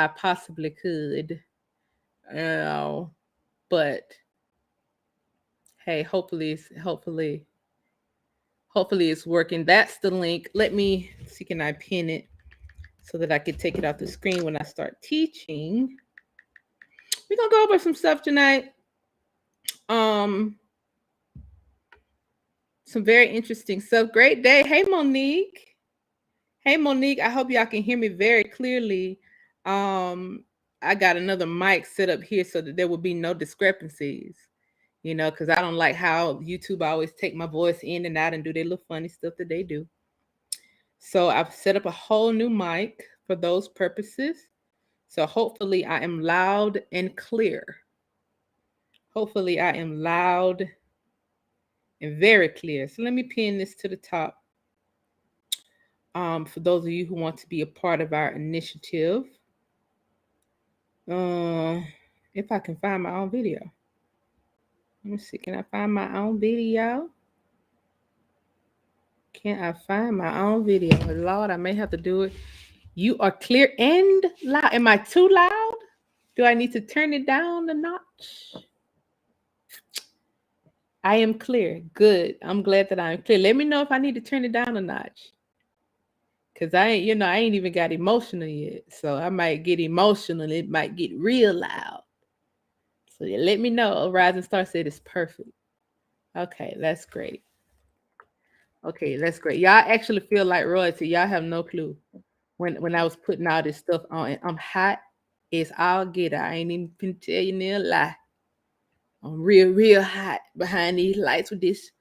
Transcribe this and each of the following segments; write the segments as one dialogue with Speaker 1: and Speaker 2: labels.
Speaker 1: I possibly could. But hey, hopefully it's working. That's the link. Let me see, can I pin it so that I can take it off the screen when I start teaching? We're gonna go over some stuff tonight. Um, some very interesting stuff. Great day. Hey, Monique. Hey, Monique. I hope y'all can hear me very clearly. I got another mic set up here so that there will be no discrepancies. You know, because I don't like how YouTube always take my voice in and out and do their little funny stuff that they do. So I've set up a whole new mic for those purposes. So hopefully I am loud and clear. Hopefully I am loud and very clear. So let me pin this to the top. For those of you who want to be a part of our initiative. If I can find my own video. Let me see. Can I find my own video? Can I find my own video? Lord, I may have to do it. You are clear and loud. Am I too loud? Do I need to turn it down a notch? I am clear. Good. I'm glad that I'm clear. Let me know if I need to turn it down a notch. Cause I ain't even got emotional yet. So I might get emotional. It might get real loud. So let me know. Rising Star said it's perfect. Okay, that's great. Okay, that's great. Y'all actually feel like royalty. Y'all have no clue. When I was putting all this stuff on, and I'm hot. It's all get. I ain't even gonna tell you no lie. I'm real hot behind these lights with this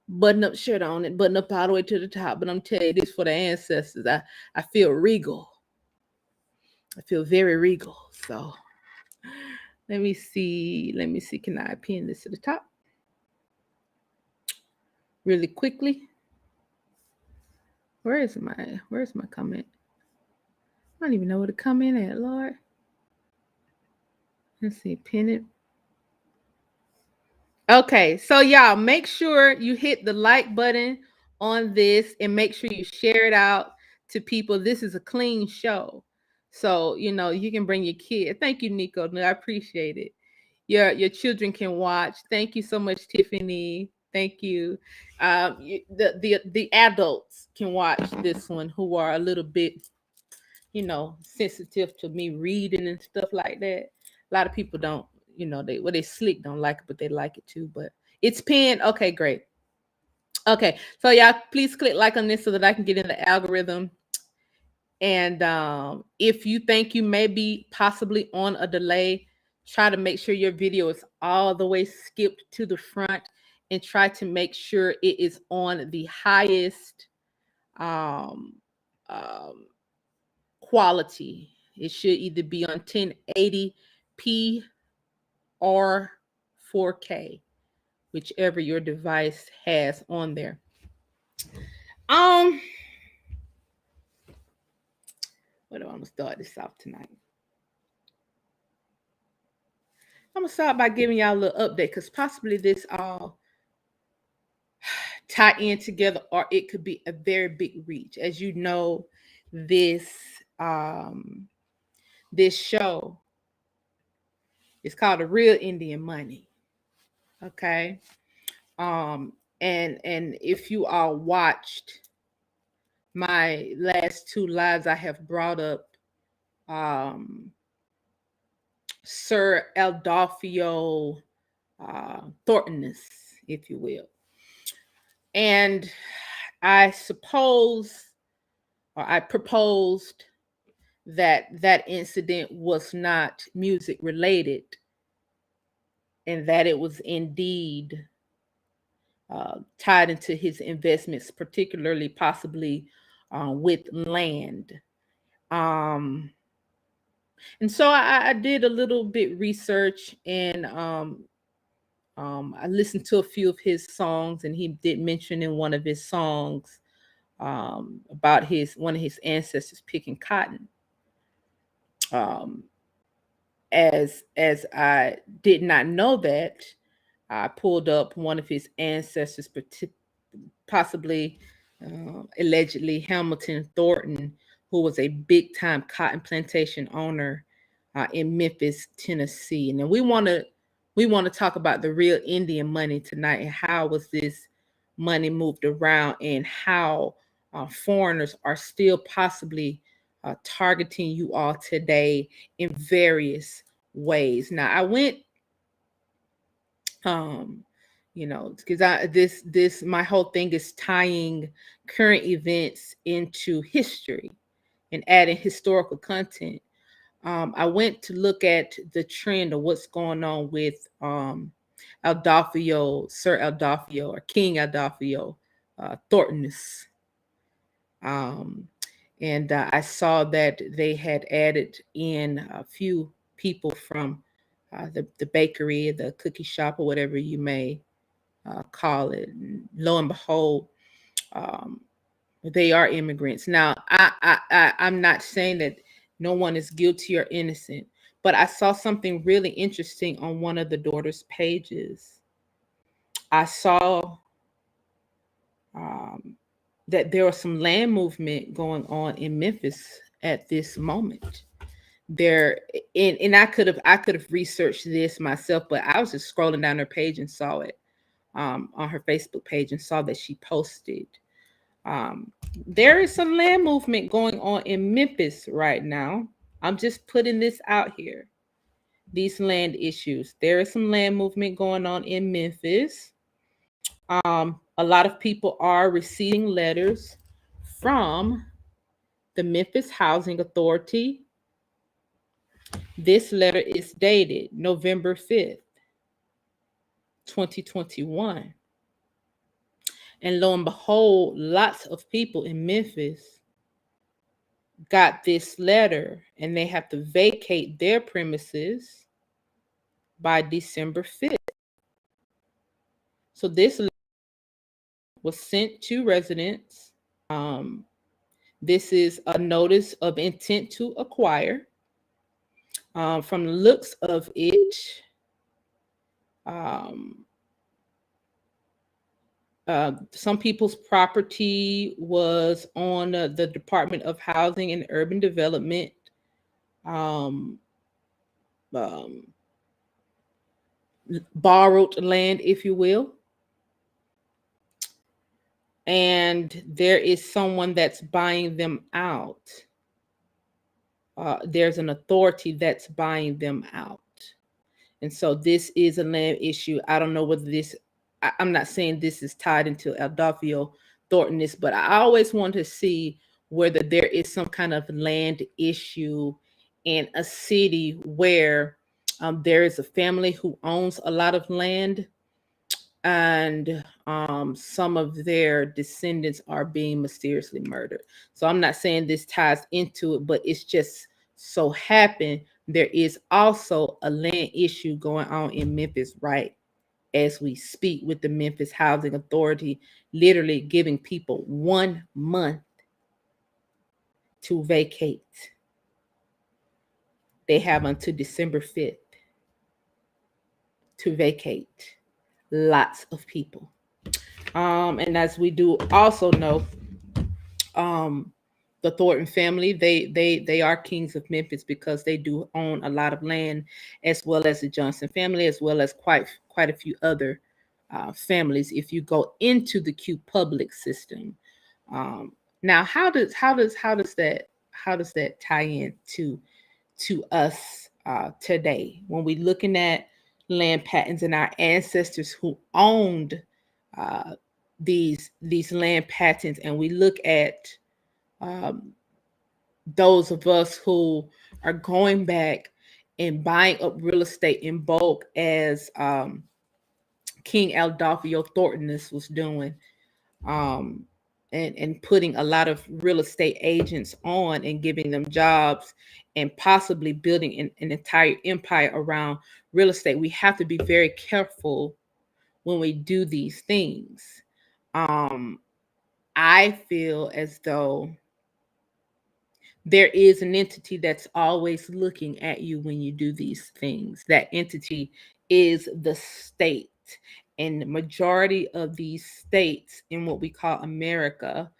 Speaker 1: button-up shirt on it, button up all the way to the top. But I'm telling you, this for the ancestors. I feel regal. I feel very regal. So let me see. Can I pin this to the top? Really quickly. Where's my comment? I don't even know where to come in at, Lord. Let's see, pin it. Okay, so y'all make sure you hit the like button on this and make sure you share it out to people. This is a clean show. So, you can bring your kid. Thank you, Nico. I appreciate it. Your children can watch. Thank you so much, Tiffany. Thank you. The adults can watch this one who are a little bit, sensitive to me reading and stuff like that. A lot of people don't, they slick don't like it, but they like it too. But it's pinned. Okay, great. Okay, so y'all please click like on this so that I can get in the algorithm. And if you think you may be possibly on a delay, try to make sure your video is all the way skipped to the front and try to make sure it is on the highest quality. It should either be on 1080p or 4K, whichever your device has on there. What do I want to start this off tonight? I'm gonna start by giving y'all a little update because possibly this all tie in together, or it could be a very big reach. As you know, this show is called A Real Indian Money. Okay. And if you all watched my last two lives, I have brought up Sir Adolfo Thorntonus, if you will. And I proposed that incident was not music related and that it was indeed tied into his investments, particularly possibly with land. And so I did a little bit research, and I listened to a few of his songs, and he did mention in one of his songs about one of his ancestors picking cotton. As I did not know that, I pulled up one of his ancestors, possibly allegedly Hamilton Thornton, who was a big time cotton plantation owner in Memphis, Tennessee. And then we want to talk about the real Indian money tonight, and how was this money moved around, and how foreigners are still possibly targeting you all today in various ways. Now, I went, because this my whole thing is tying current events into history and adding historical content. I went to look at the trend of what's going on with Adolfo, Sir Adolfo, or King Adolfo Thorntonus. And I saw that they had added in a few people from the bakery, the cookie shop, or whatever you may call it. And lo and behold, um, they are immigrants. Now, I'm not saying that no one is guilty or innocent, but I saw something really interesting on one of the daughters' pages. I saw um, that there was some land movement going on in Memphis at this moment. There, and I could have researched this myself, but I was just scrolling down her page and saw it on her Facebook page, and saw that she posted. There is some land movement going on in Memphis right now. I'm just putting this out here. These land issues. There is some land movement going on in Memphis. A lot of people are receiving letters from the Memphis Housing Authority. This letter is dated November 5th, 2021. And lo and behold, lots of people in Memphis got this letter, and they have to vacate their premises by December 5th. So this was sent to residents. Um, this is a notice of intent to acquire. From the looks of it, um, some people's property was on the Department of Housing and Urban Development um, um, borrowed land, if you will. And there is someone that's buying them out. There's an authority that's buying them out. And so this is a land issue. I don't know whether I'm not saying this is tied into Adolfo Thorntonus, but I always want to see whether there is some kind of land issue in a city where there is a family who owns a lot of land, and some of their descendants are being mysteriously murdered. So I'm not saying this ties into it, but it's just so happened there is also a land issue going on in Memphis right as we speak, with the Memphis Housing Authority literally giving people 1 month to vacate. They have until December 5th to vacate. Lots of people. And as we do also know, the Thornton family, they are kings of Memphis because they do own a lot of land, as well as the Johnson family, as well as quite a few other families. If you go into the Q public system, now how does that tie in to us today when we're looking at land patents and our ancestors who owned these land patents, and we look at those of us who are going back and buying up real estate in bulk, as King Adolfo Thorntonus was doing, and putting a lot of real estate agents on and giving them jobs and possibly building an entire empire around real estate. We have to be very careful when we do these things. I feel as though there is an entity that's always looking at you when you do these things. That entity is the state. And the majority of these states in what we call America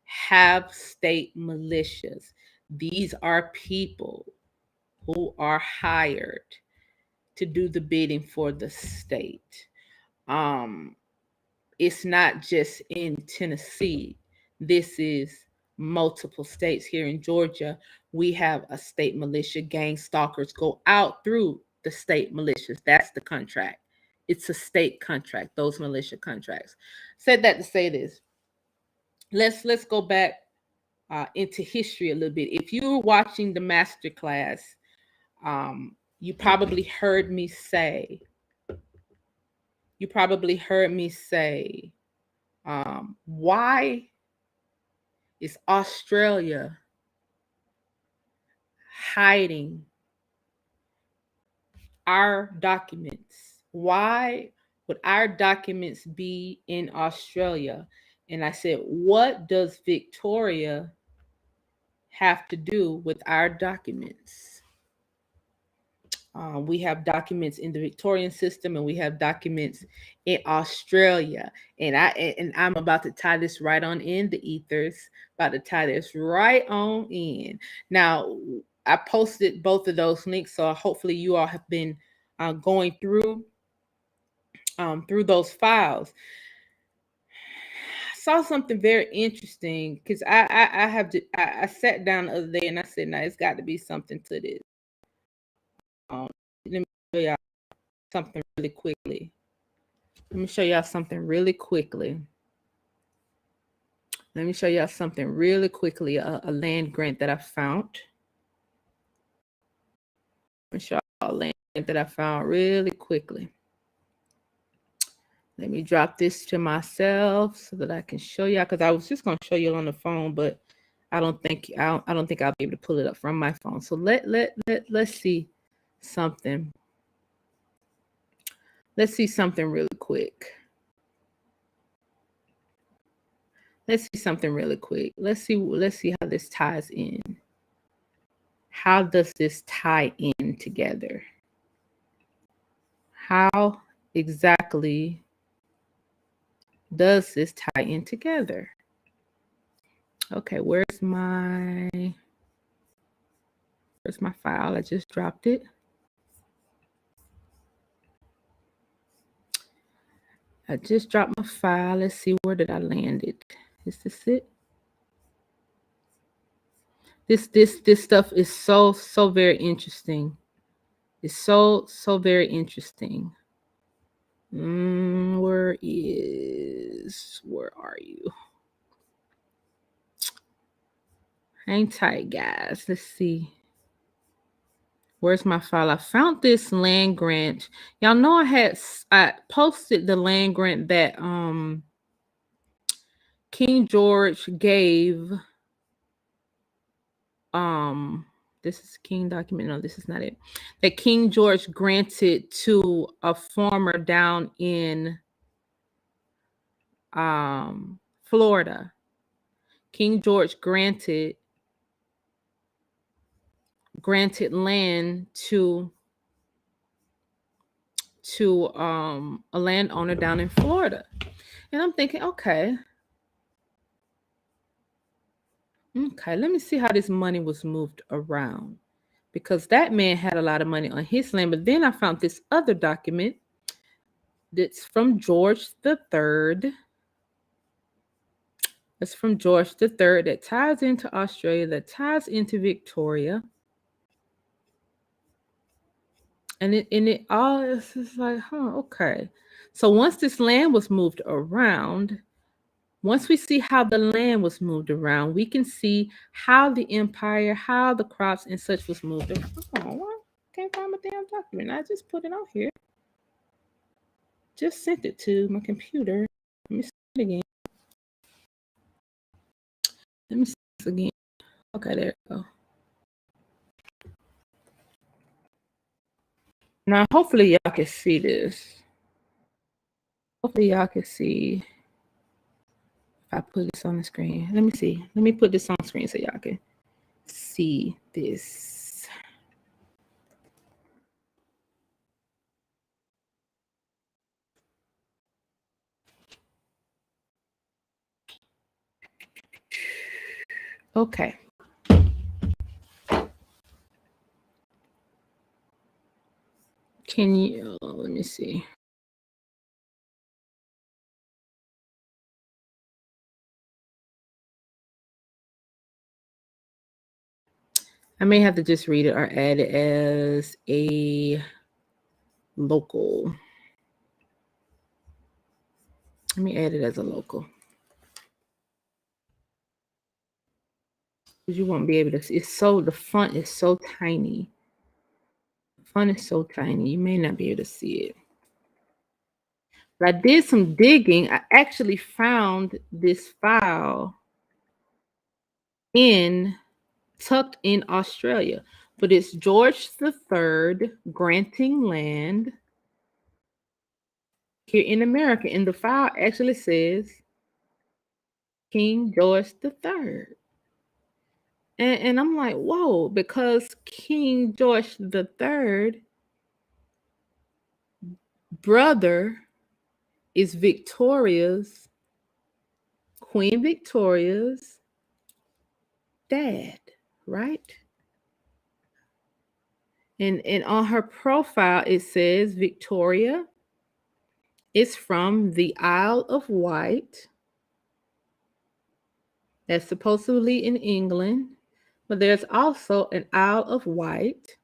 Speaker 1: have state militias. These are people who are hired to do the bidding for the state. It's not just in Tennessee. This is multiple states. Here in Georgia, we have a state militia. Gang stalkers go out through the state militias. That's the contract. It's a state contract, those militia contracts. Said that to say this. Let's go back into history a little bit. If you were watching the master class, you probably heard me say, why is Australia hiding our documents? Why would our documents be in Australia? And I said, what does Victoria have to do with our documents? We have documents in the Victorian system, and we have documents in Australia. And I'm about to tie this right on in the ethers. About to tie this right on in. Now, I posted both of those links, so hopefully you all have been going through those files. I saw something very interesting because I sat down the other day and I said, "Now it's got to be something to this." Let me show y'all something really quickly. Let me show y'all something really quickly. A land grant that I found. Let me show y'all a land grant that I found really quickly. Let me drop this to myself so that I can show y'all, because I was just gonna show you on the phone, but I don't think I'll be able to pull it up from my phone. So let's see something. Let's see something really quick. Let's see how this ties in. How does this tie in together? How exactly does this tie in together? Okay, where's my file? I just dropped it. I just dropped my file. Let's see, where did I land it? Is this it? This stuff is so very interesting. It's so very interesting. Where are you? Hang tight, guys. Let's see. Where's my file? I found this land grant. Y'all know I posted the land grant that King George gave. This is King document. No, this is not it. That King George granted to a farmer down in Florida. King George granted land to a landowner down in Florida. And I'm thinking, okay, let me see how this money was moved around, because that man had a lot of money on his land. But then I found this other document that's from George III. It's from George III that ties into Australia, that ties into Victoria. And it all is just like, okay. So once this land was moved around, once we see how the land was moved around, we can see how the empire, how the crops and such was moved around. Oh, well, can't find my damn document. I just put it out here. Just sent it to my computer. Let me see it again. Let me see this again. Okay, there we go. Now, hopefully y'all can see this. Hopefully y'all can see if I put this on the screen. Let me see. Let me put this on screen so y'all can see this. Okay. Can you, let me see. I may have to just read it or add it as a local. Let me add it as a local. Because you won't be able to see. The font is so tiny. The font is so tiny. You may not be able to see it. But I did some digging. I actually found this file tucked in Australia. But it's George III granting land here in America. And the file actually says King George III. And I'm like, whoa, because King George III brother is Queen Victoria's dad, right? And on her profile, it says Victoria is from the Isle of Wight. That's supposedly in England, but there's also an Isle of Wight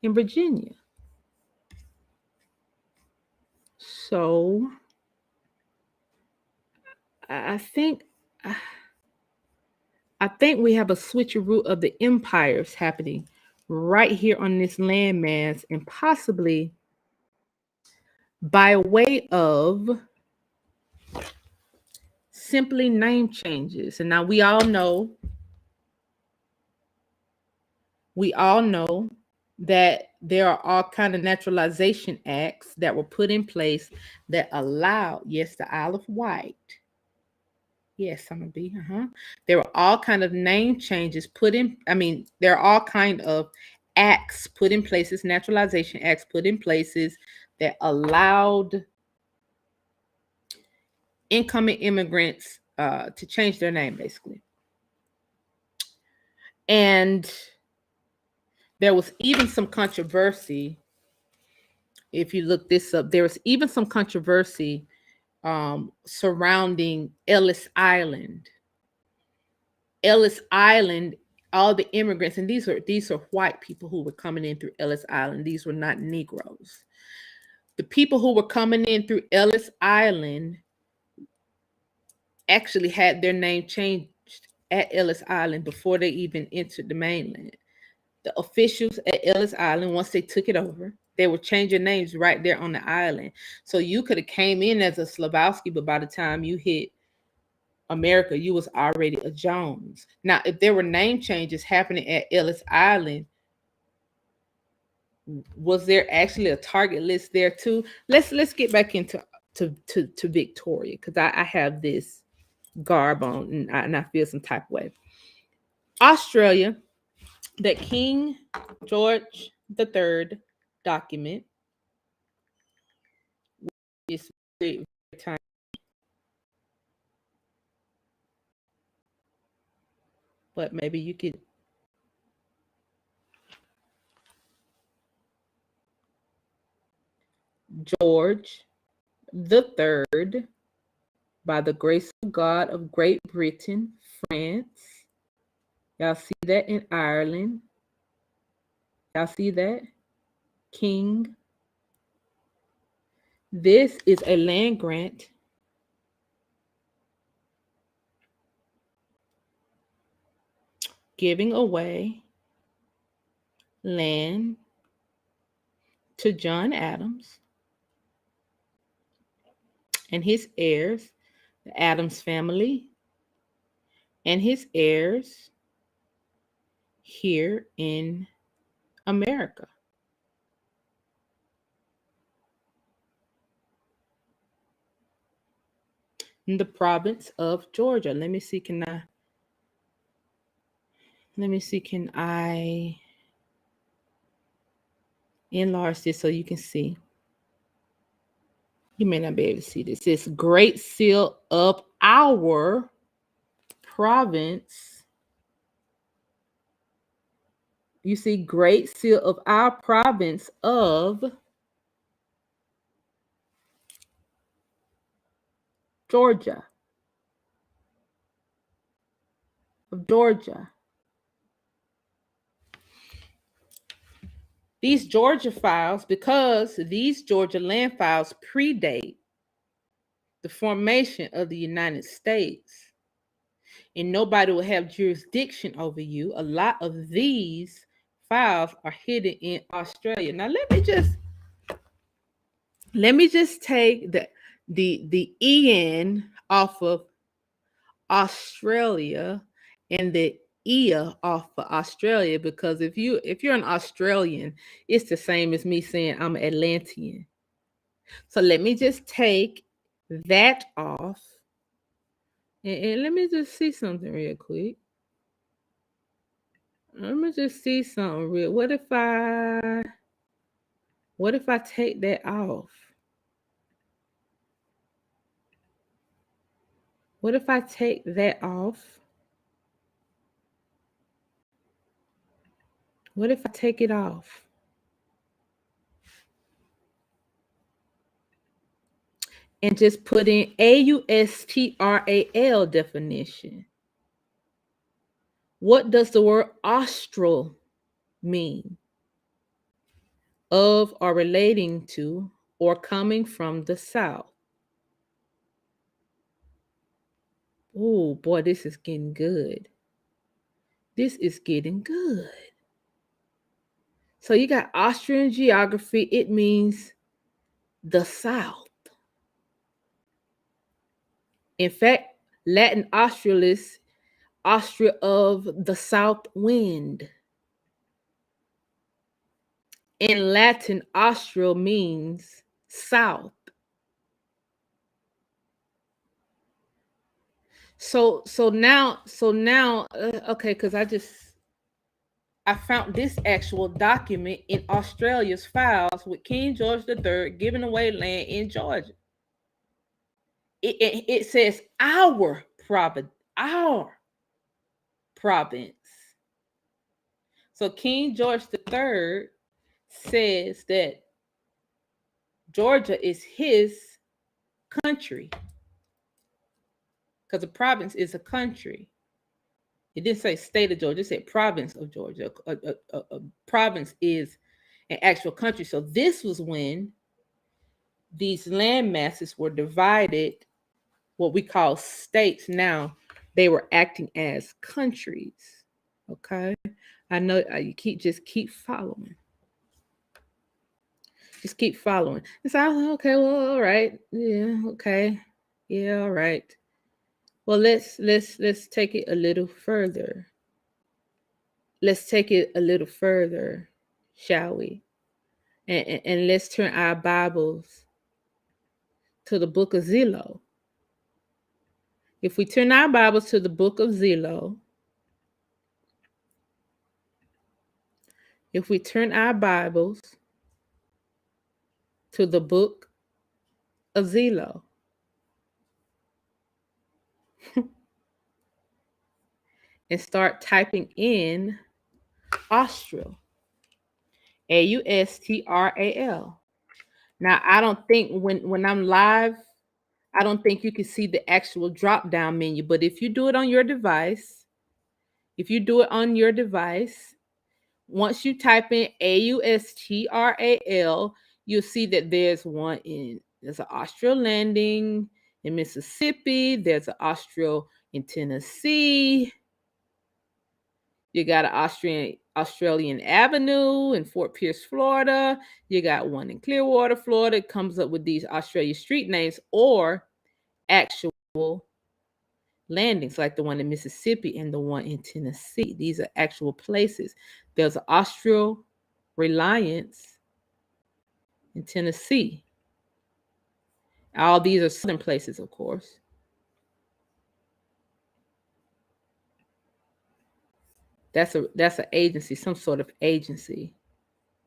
Speaker 1: in Virginia. So I think we have a switcheroo of the empires happening right here on this landmass, and possibly by way of simply name changes. And now we all know that there are all kind of naturalization acts that were put in place that allow, yes, the Isle of Wight. Yes, I'm gonna be. There were all kind of name changes put in. I mean, there are all kind of acts put in places, naturalization acts put in places that allowed incoming immigrants to change their name, basically. And there was even some controversy. If you look this up, there was even some controversy surrounding Ellis Island. Ellis Island, all the immigrants, and these are white people who were coming in through Ellis Island. These were not Negroes. The people who were coming in through Ellis Island actually had their name changed at Ellis Island before they even entered the mainland. The officials at Ellis Island, once they took it over, they were changing names right there on the island. So you could have came in as a Slavowski, but by the time you hit America, you was already a Jones. Now, if there were name changes happening at Ellis Island, was there actually a target list there too? Let's get back into Victoria, because I have this garb on, and I feel some type of way. Australia, that King George III document is very, very tiny. But maybe you could. George III, by the grace of God of Great Britain, France. Y'all see that in Ireland? Y'all see that? King. This is a land grant giving away land to John Adams and his heirs, the Adams family and his heirs here in America. In the province of Georgia. Let me see, can I enlarge this so you can see? You may not be able to see this. It's Great Seal of our province. You see Great Seal of our province of Georgia. Of Georgia. These Georgia files, because these Georgia land files predate the formation of the United States, and nobody will have jurisdiction over you. A lot of these files are hidden in Australia. Now let me just take the EN off of Australia and the EA off of Australia, because if you're an Australian, it's the same as me saying I'm an Atlantean. So let me just take that off, and let me just see something real quick. Let me just see something real. What if I take that off? What if I take that off? What if I take it off? And just put in AUSTRAL definition. What does the word austral mean? Of or relating to or coming from the south. Oh boy, this is getting good. This is getting good. So you got Austrian geography. It means the south. In fact, Latin australis, Austria of the south wind. In Latin, austral means south. So now, okay, because I found this actual document in Australia's files with King George III giving away land in Georgia. It says our province. So King George III says that Georgia is his country, because a province is a country. It didn't say state of Georgia, it said province of Georgia. A province is an actual country. So this was when these land masses were divided, what we call states. Now they were acting as countries. Okay. I know you keep following. Just keep following. It's okay, well, all right. Yeah, okay. Yeah, all right. Well, let's take it a little further. Let's take it a little further, shall we? And let's turn our Bibles to the book of Zelo. If we turn our Bibles to the book of Zelo, if we turn our Bibles to the book of Zelo, and start typing in Austral, AUSTRAL. Now, I don't think when I'm live, I don't think you can see the actual drop down menu, but if you do it on your device, once you type in AUSTRAL, you'll see that there's an Austral landing in Mississippi, there's an Austral in Tennessee, you got an Australian Avenue in Fort Pierce, Florida. You got one in Clearwater, Florida. It comes up with these Australia street names or actual landings, like the one in Mississippi and the one in Tennessee. These are actual places. There's an Austral Reliance in Tennessee. All these are southern places, of course. That's an agency, some sort of agency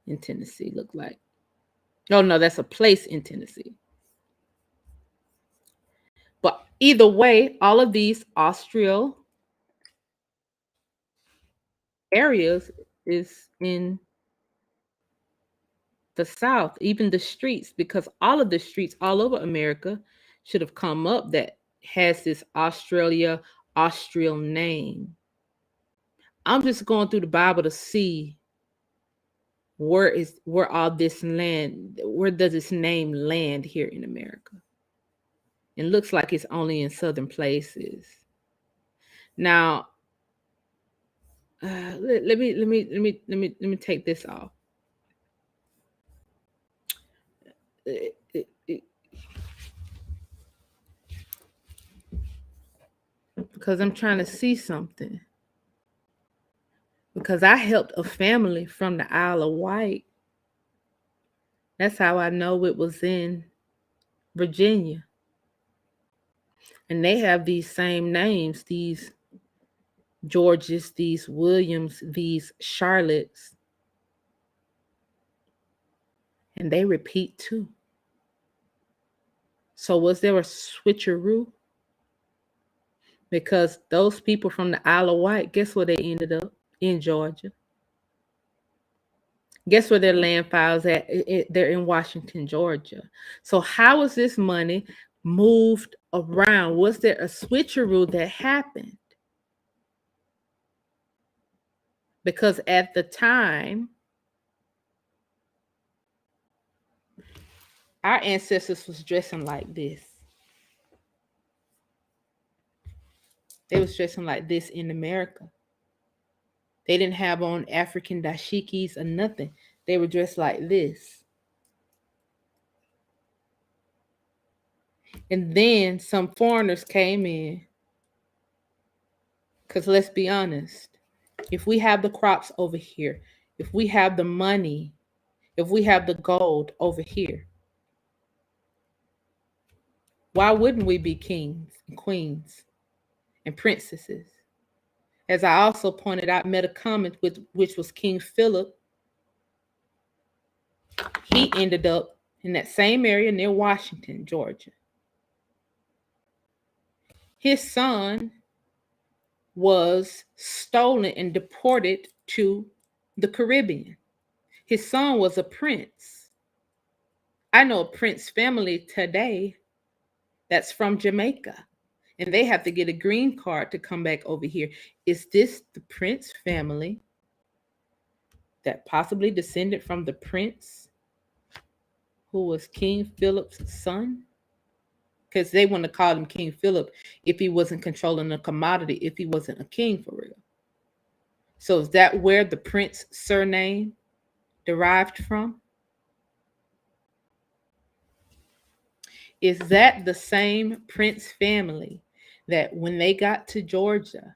Speaker 1: in Tennessee, look like. Oh no, that's a place in Tennessee. But either way, all of these Austral areas is in the South, even the streets, because all of the streets all over America should have come up that has this Austrian name. I'm just going through the Bible to see where all this land, where does this name land here in America? It looks like it's only in southern places. Now, let me take this off. Because I'm trying to see something. Because I helped a family from the Isle of Wight. That's how I know it was in Virginia. And they have these same names, these Georges, these Williams, these Charlottes. And they repeat too. So was there a switcheroo? Because those people from the Isle of Wight, guess where they ended up? In Georgia. Guess where their land files at? They're in Washington, Georgia. So how was this money moved around? Was there a switcheroo that happened? Because at the time, our ancestors was dressing like this. They was dressing like this in America. They didn't have on African dashikis or nothing. They were dressed like this. And then some foreigners came in. Because let's be honest, if we have the crops over here, if we have the money, if we have the gold over here, why wouldn't we be kings and queens and princesses? As I also pointed out, met a comment with which was King Philip. He ended up in that same area near Washington, Georgia. His son was stolen and deported to the Caribbean. His son was a prince. I know a prince family today that's from Jamaica, and they have to get a green card to come back over here. Is this the prince family that possibly descended from the prince who was King Philip's son? Because they want to call him King Philip if he wasn't controlling a commodity, if he wasn't a king for real. So is that where the prince surname derived from? Is that the same prince family that when they got to Georgia,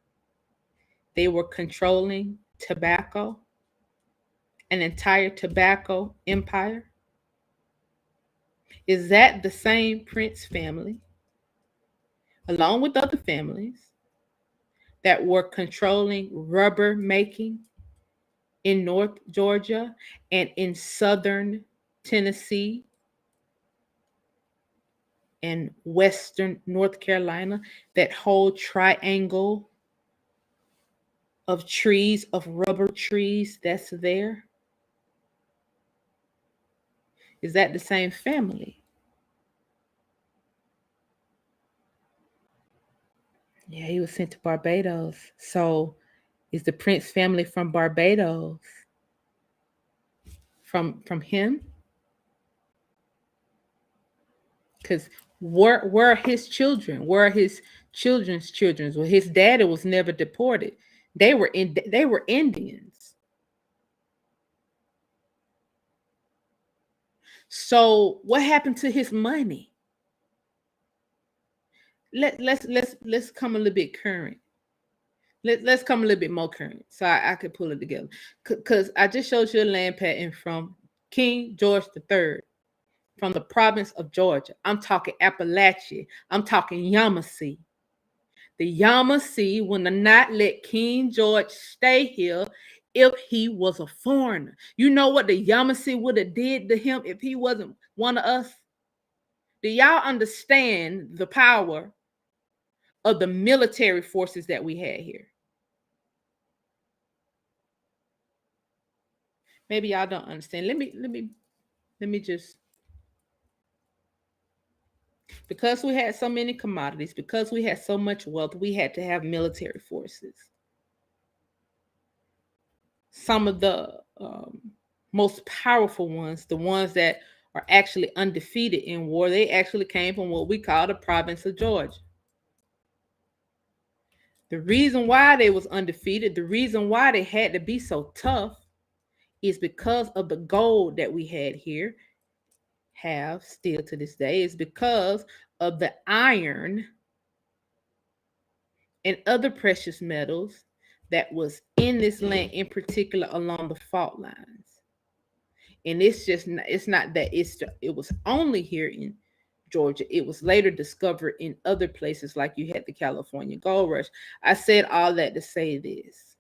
Speaker 1: they were controlling tobacco, an entire tobacco empire? Is that the same prince family, along with other families, that were controlling rubber making in North Georgia and in southern Tennessee and western North Carolina, that whole triangle of trees, of rubber trees that's there? Is that the same family? Yeah, he was sent to Barbados. So is the prince family from Barbados? From him? Because where are his children? Where are his children's children? Well, his daddy was never deported. They were Indians. So what happened to his money? Let's come a little bit current. Let's come a little bit more current so I could pull it together. Because I just showed you a land patent from King George III from the province of Georgia. I'm talking Appalachia. I'm talking Yamasee. The Yamasee would not let King George stay here if he was a foreigner. You know what the Yamasee would have did to him if he wasn't one of us? Do y'all understand the power of the military forces that we had here? Maybe y'all don't understand. Let me just Because we had so many commodities, because we had so much wealth, we had to have military forces. Some of the most powerful ones, the ones that are actually undefeated in war, they actually came from what we call the province of Georgia. The reason why they was undefeated, the reason why they had to be so tough is because of the gold that we had here, have still to this day, is because of the iron and other precious metals that was in this land, in particular along the fault lines. And it's not that it was only here in Georgia. It was later discovered in other places, like you had the California Gold Rush. I said all that to say this.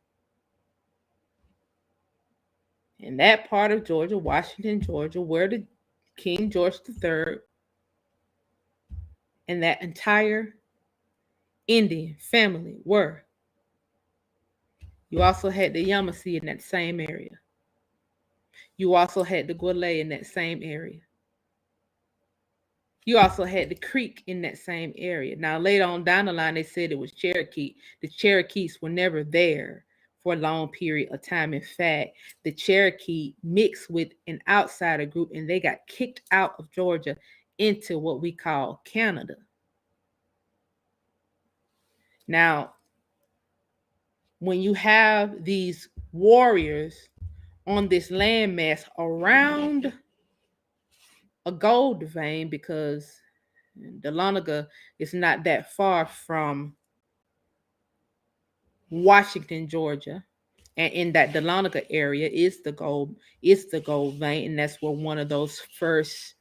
Speaker 1: In that part of Georgia, Washington, Georgia, where the King George III and that entire Indian family were. You also had the Yamasee in that same area. You also had the Goulet in that same area. You also had the Creek in that same area. Now, later on down the line, they said it was Cherokee. The Cherokees were never there for a long period of time. In fact, the Cherokee mixed with an outsider group and they got kicked out of Georgia into what we call Canada. Now, when you have these warriors on this landmass around a gold vein, because Dahlonega is not that far from Washington, Georgia, and in that Dahlonega area is the gold vein, and that's where one of those first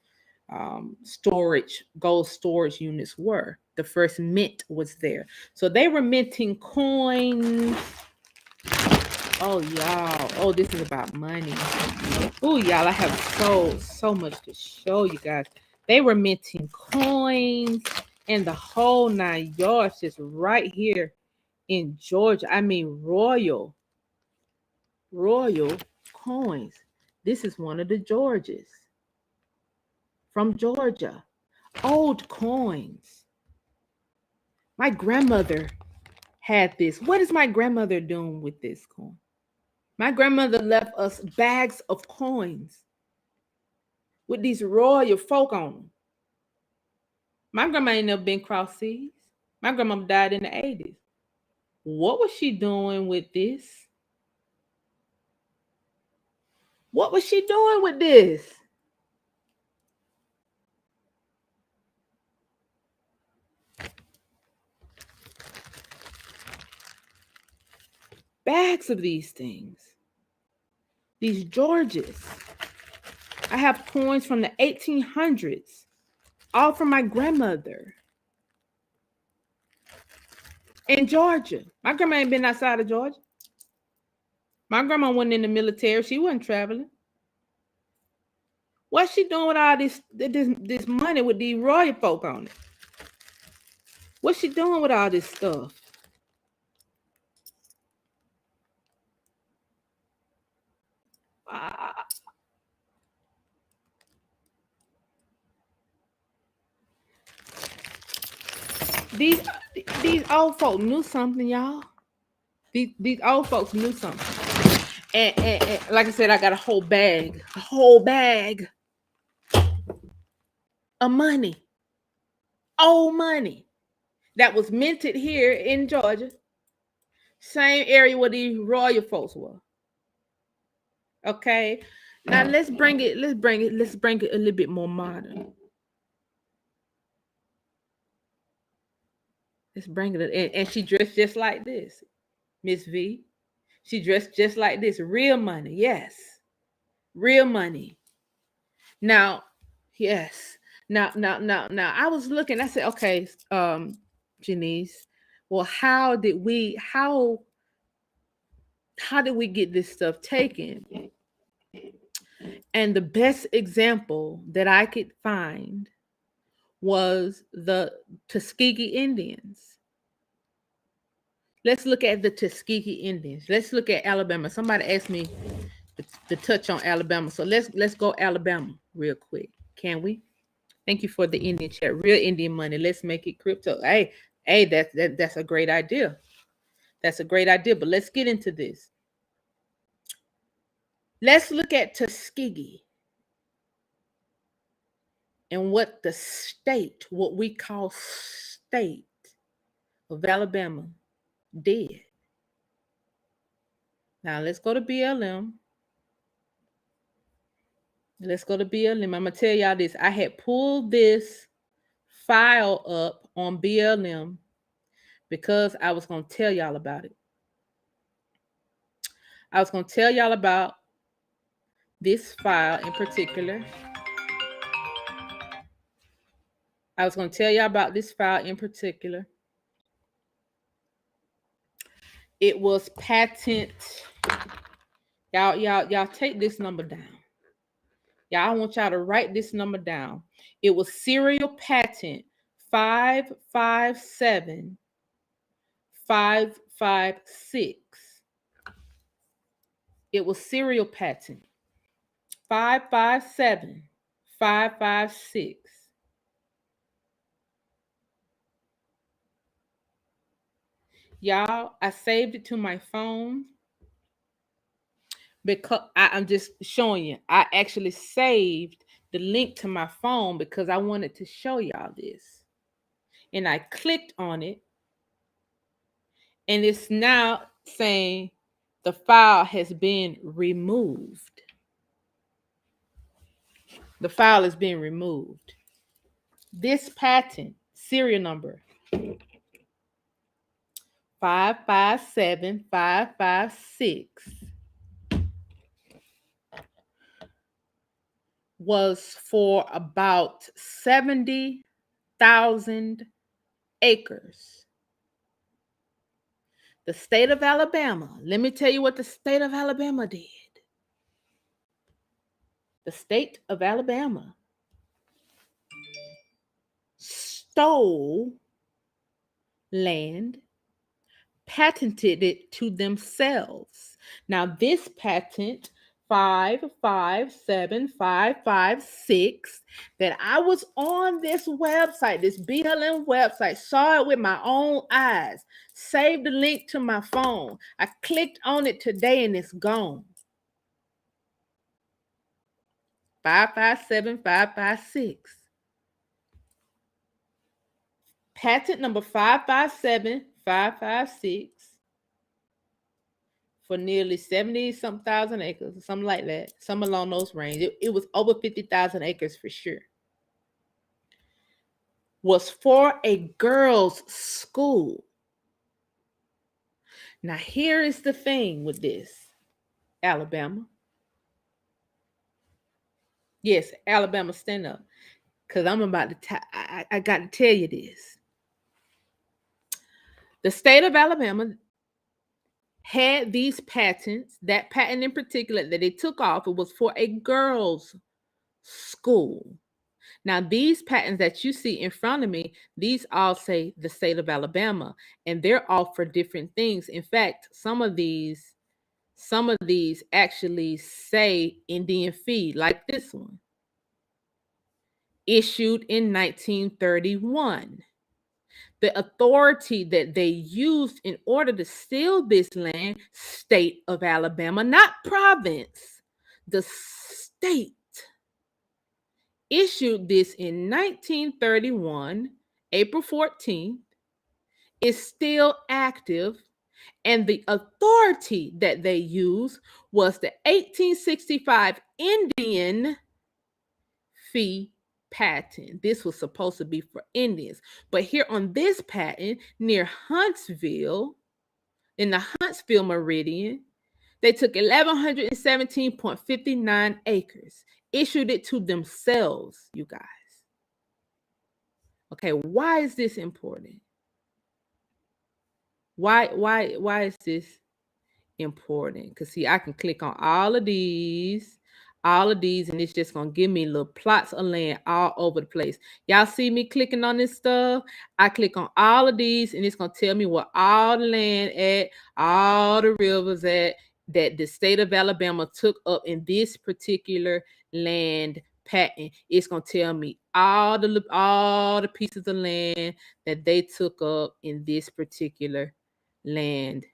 Speaker 1: gold storage units were. The first mint was there, so they were minting coins. Oh, y'all. Oh, this is about money. Oh, y'all, I have so much to show you guys. They were minting coins and the whole 9 yards just right here in Georgia. I mean, royal coins. This is one of the Georges from Georgia. Old coins. My grandmother had this. What is my grandmother doing with this coin? My grandmother left us bags of coins with these royal folk on them. My grandma ain't never been cross seas. My grandma died in the 80s. What was she doing with this? What was she doing with this? Bags of these things. These Georges. I have coins from the 1800s, all from my grandmother in Georgia. My grandma ain't been outside of Georgia. My grandma wasn't in the military. She wasn't traveling. What's she doing with all this money with these royal folk on it? What's she doing with all this stuff? These old folks knew something, y'all. These old folks knew something. And like I said, I got a whole bag of money. Old money that was minted here in Georgia. Same area where these royal folks were. Okay. Now let's bring it a little bit more modern. Let's bring it. And she dressed just like this, Miss V. She dressed just like this. Real money, yes. Real money. Now, yes. Now, I was looking, I said, okay, Janice, well, how did we get this stuff taken? And the best example that I could find was the Tuskegee Indians. Let's look at the Tuskegee Indians. Let's look at Alabama. Somebody asked me to touch on Alabama. So let's go Alabama real quick. Can we? Thank you for the Indian chat. Real Indian money. Let's make it crypto. Hey, that's a great idea. That's a great idea. But let's get into this. Let's look at Tuskegee and what the state, what we call state of Alabama, did. Now let's go to BLM. Let's go to BLM. I'm gonna tell y'all this. I had pulled this file up on BLM because I was gonna tell y'all about it. I was gonna tell y'all about this file in particular. I was gonna tell y'all about this file in particular. It was patent. Y'all take this number down. Y'all, I want y'all to write this number down. It was serial patent 557556. It was serial patent 557556. Y'all, I saved it to my phone because I'm just showing you. I actually saved the link to my phone because I wanted to show y'all this. And I clicked on it. And it's now saying the file has been removed. The file is being removed. This patent, serial number 557556, was for about 70,000 acres. The state of Alabama, let me tell you what the state of Alabama did. The state of Alabama stole land, patented it to themselves. Now, this patent 557556 that I was on this website, this BLM website, saw it with my own eyes, saved the link to my phone. I clicked on it today and it's gone. 557556. Patent number 557556 for nearly 70-something thousand acres, or something like that, some along those range. It was over 50,000 acres for sure. Was for a girls' school. Now, here is the thing with this, Alabama. Yes, Alabama, stand up, because I'm about to. I got to tell you this. The state of Alabama had these patents, that patent in particular that they took off, it was for a girls' school. Now, these patents that you see in front of me, these all say the state of Alabama, and they're all for different things. In fact, some of these actually say Indian fee, like this one. Issued in 1931. The authority that they used in order to steal this land, state of Alabama, not province, the state issued this in 1931, April 14th, is still active, and the authority that they used was the 1865 Indian fee patent. This was supposed to be for Indians, but here on this patent near Huntsville, in the Huntsville Meridian, they took 1,117.59 acres, issued it to themselves, you guys. Okay, why is this important? Why is this important? Because see, I can click on all of these, and it's just gonna give me little plots of land all over the place. Y'all see me clicking on this stuff? I click on all of these, and it's gonna tell me what all the land at, all the rivers at, that the state of Alabama took up in this particular land patent, it's gonna tell me all the pieces of land that they took up in this particular land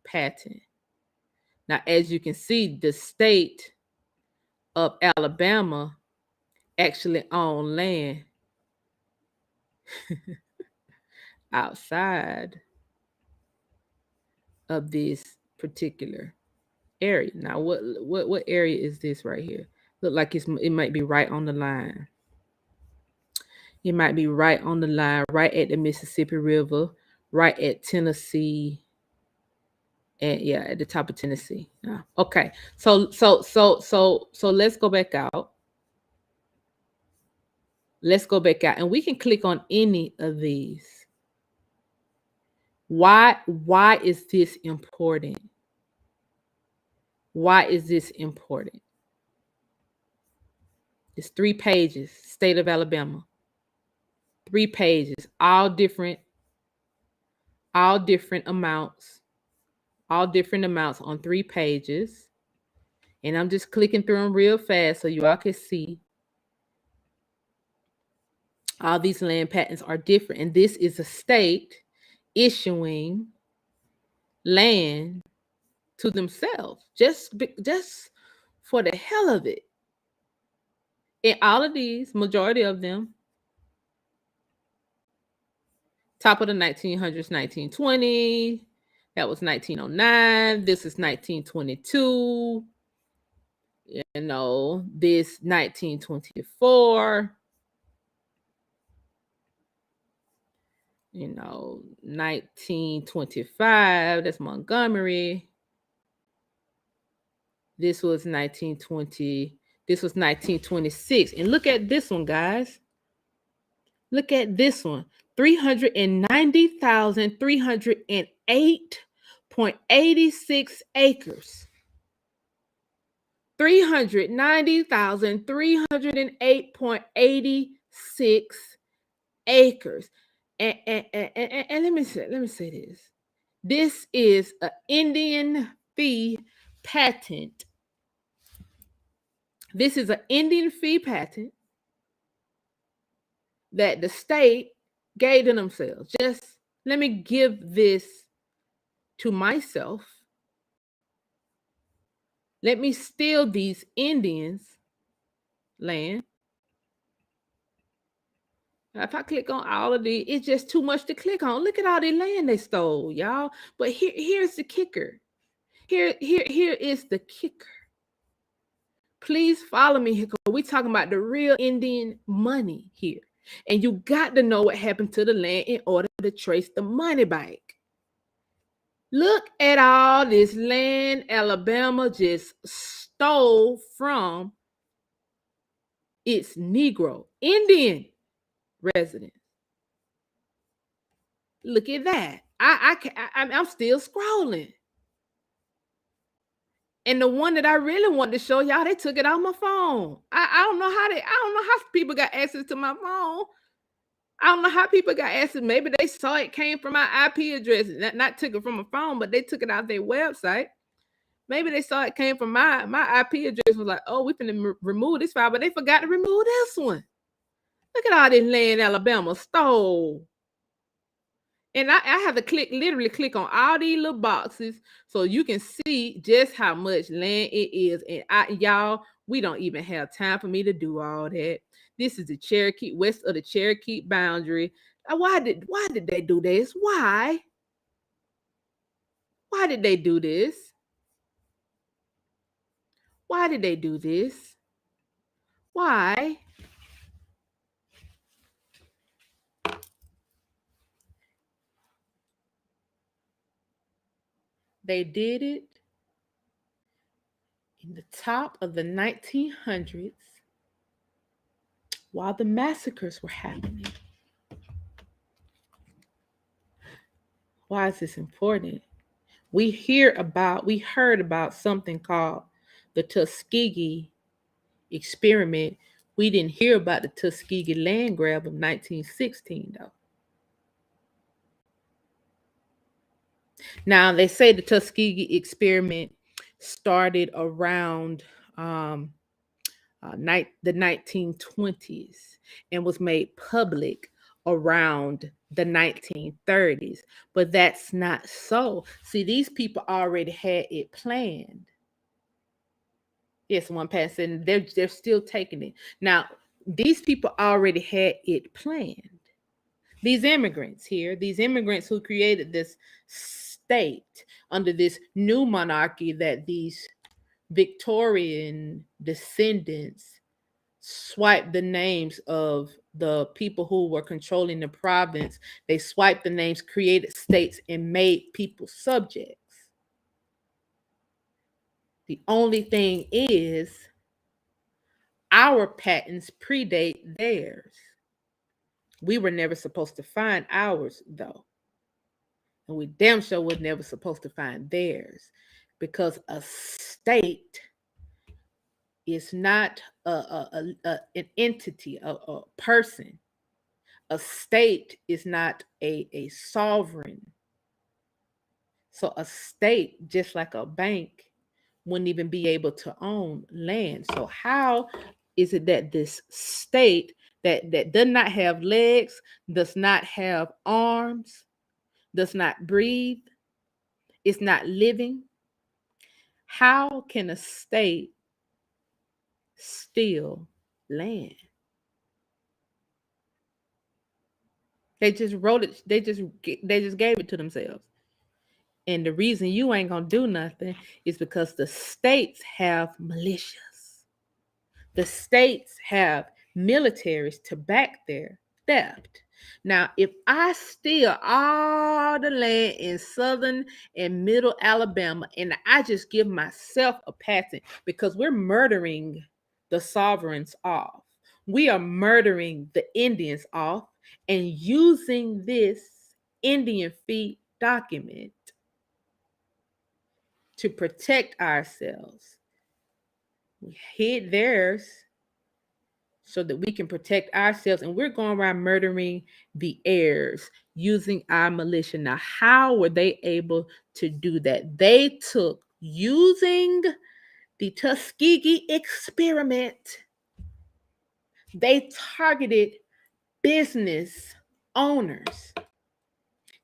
Speaker 1: patent. Now, as you can see, the state of Alabama actually owned land outside of this particular area. Now, what area is this right here? Look like it might be right on the line. It might be right on the line, right at the Mississippi River, right at Tennessee, and yeah, at the top of Tennessee. Okay, so let's go back out. Let's go back out, and we can click on any of these. Why is this important? Why is this important? It's 3 pages, state of Alabama. 3 pages, all different amounts, on 3 pages. And I'm just clicking through them real fast so you all can see. All these land patents are different. And this is a state issuing land to themselves, just for the hell of it. And all of these, majority of them, top of the 1900s, 1920, that was 1909. This is 1922. You know, this 1924. You know, 1925, that's Montgomery. This was 1920. This was 1926. And look at this one, guys. Look at this one. 390,308.86 acres. 390,308.86 acres. And let me say this. This is an Indian fee patent. This is an Indian fee patent that the state gave to themselves. Just let me give this to myself. Let me steal these Indians' land. If I click on all of these, it's just too much to click on. Look at all the land they stole, y'all. But here's the kicker. Here is the kicker. Please follow me here, because we're talking about the real Indian money here. And you got to know what happened to the land in order to trace the money back. Look at all this land Alabama just stole from its Negro Indian residents. Look at that. I'm still scrolling. And the one that I really wanted to show y'all, they took it off my phone. I don't know how people got access to my phone. I don't know how people got access. Maybe they saw it came from my IP address. Not took it from a phone, but they took it off their website. Maybe they saw it came from my IP address. Was like, oh, we finna remove this file, but they forgot to remove this one. Look at all this land Alabama stole. And I have to literally click on all these little boxes so you can see just how much land it is. And y'all, we don't even have time for me to do all that. This is the Cherokee, west of the Cherokee boundary. Why did they do this? Why? Why did they do this? Why did they do this? Why? They did it in the top of the 1900s while the massacres were happening. Why is this important? We heard about something called the Tuskegee experiment. We didn't hear about the Tuskegee land grab of 1916, though. Now, they say the Tuskegee experiment started around the 1920s and was made public around the 1930s. But that's not so. See, these people already had it planned. Yes, one person, they're still taking it. Now, these people already had it planned. These immigrants here, these immigrants who created this state under this new monarchy that these Victorian descendants swiped the names of the people who were controlling the province. They swiped the names, created states, and made people subjects. The only thing is, our patents predate theirs. We were never supposed to find ours, though. And we damn sure was never supposed to find theirs, because a state is not an entity, a person. A state is not a sovereign. So a state, just like a bank, wouldn't even be able to own land. So how is it that this state that does not have legs, does not have arms, does not breathe, is not living, how can a state steal land? They just wrote it. They just gave it to themselves. And the reason you ain't gonna do nothing is because the states have militias. The states have militaries to back their theft. Now, if I steal all the land in southern and middle Alabama and I just give myself a patent, because we're murdering the sovereigns off, we are murdering the Indians off and using this Indian fee document to protect ourselves. We hid theirs so that we can protect ourselves, and we're going around murdering the heirs using our militia. Now, how were they able to do that? They took, using the Tuskegee experiment, they targeted business owners.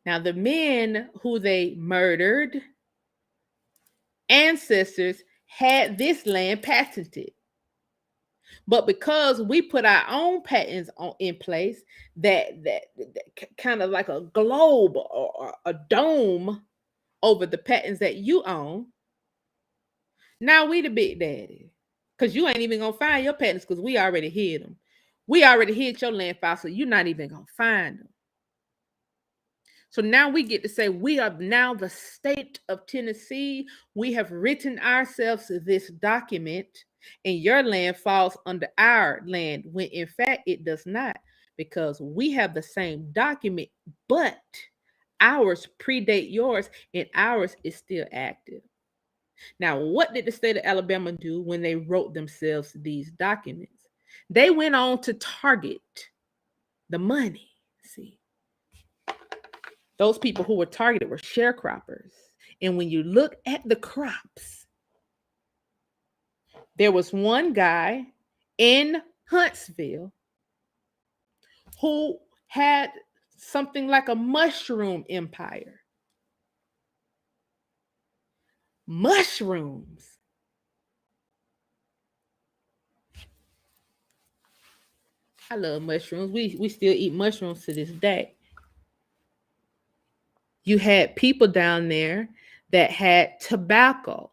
Speaker 1: Now, the men who they murdered, ancestors, had this land patented. But because we put our own patents in place, that kind of like a globe or a dome over the patents that you own, now we the big daddy. Because you ain't even gonna find your patents, because we already hid them. We already hid your land file, so you're not even gonna find them. So now we get to say, we are now the state of Tennessee. We have written ourselves this document, and your land falls under our land, when in fact it does not, because we have the same document, but ours predate yours and ours is still active. Now, what did the state of Alabama do when they wrote themselves these documents? They went on to target the money. See, those people who were targeted were sharecroppers. And when you look at the crops, there was one guy in Huntsville who had something like a mushroom empire. Mushrooms. I love mushrooms. We still eat mushrooms to this day. You had people down there that had tobacco,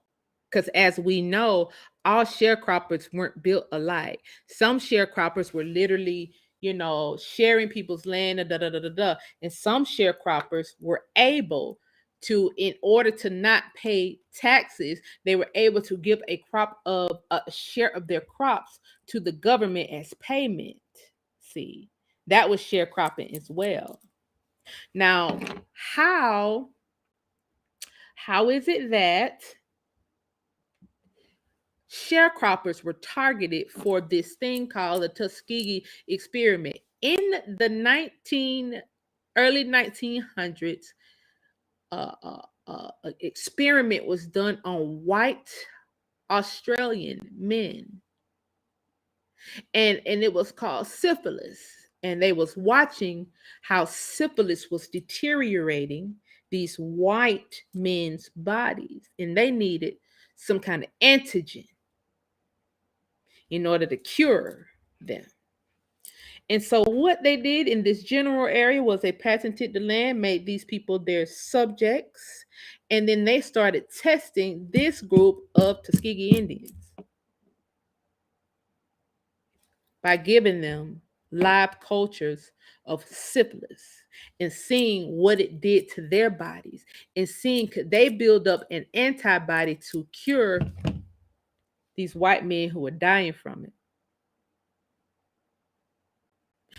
Speaker 1: because as we know, all sharecroppers weren't built alike. Some sharecroppers were literally, sharing people's land, da, da, da, da, da. And some sharecroppers were able to, in order to not pay taxes, they were able to give a share of their crops to the government as payment. See, that was sharecropping as well. Now, how is it that sharecroppers were targeted for this thing called the Tuskegee experiment? In the early 1900s, experiment was done on white Australian men. and it was called syphilis. And they was watching how syphilis was deteriorating these white men's bodies, and they needed some kind of antigen in order to cure them. And so what they did in this general area was they patented the land, made these people their subjects, and then they started testing this group of Tuskegee Indians by giving them live cultures of syphilis and seeing what it did to their bodies and seeing could they build up an antibody to cure these white men who were dying from it.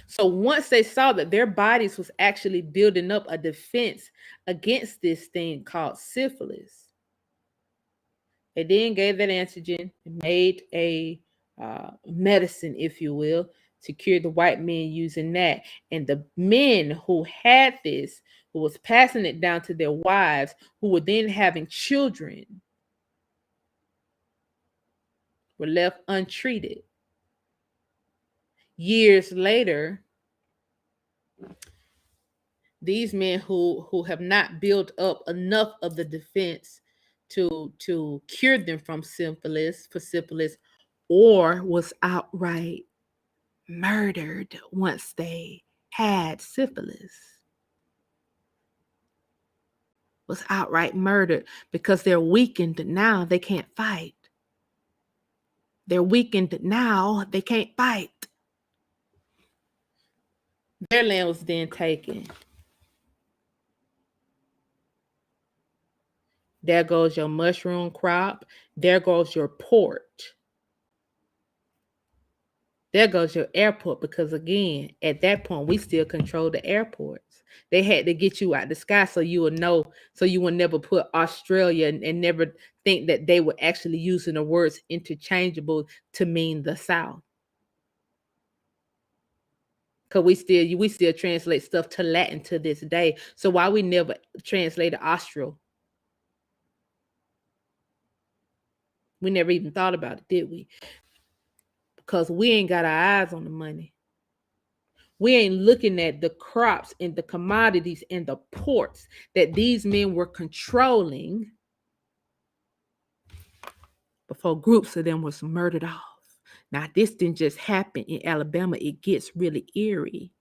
Speaker 1: So once they saw that their bodies was actually building up a defense against this thing called syphilis, they then gave that antigen and made a medicine, if you will, to cure the white men using that. And the men who had this, who was passing it down to their wives, who were then having children, were left untreated. Years later, these men who have not built up enough of the defense to cure them from syphilis, or was outright murdered once they had syphilis, was outright murdered because they're weakened now, they can't fight. They're weakened now, they can't fight. Their land was then taken. There goes your mushroom crop. There goes your port. There goes your airport, because again, at that point, we still control the airports. They had to get you out the sky so you would know, so you would never put Australia and never think that they were actually using the words interchangeable to mean the South. Because we still translate stuff to Latin to this day. So why we never translated Austral? We never even thought about it, did we? Because we ain't got our eyes on the money. We ain't looking at the crops and the commodities and the ports that these men were controlling before groups of them was murdered off. Now, this didn't just happen in Alabama. It gets really eerie.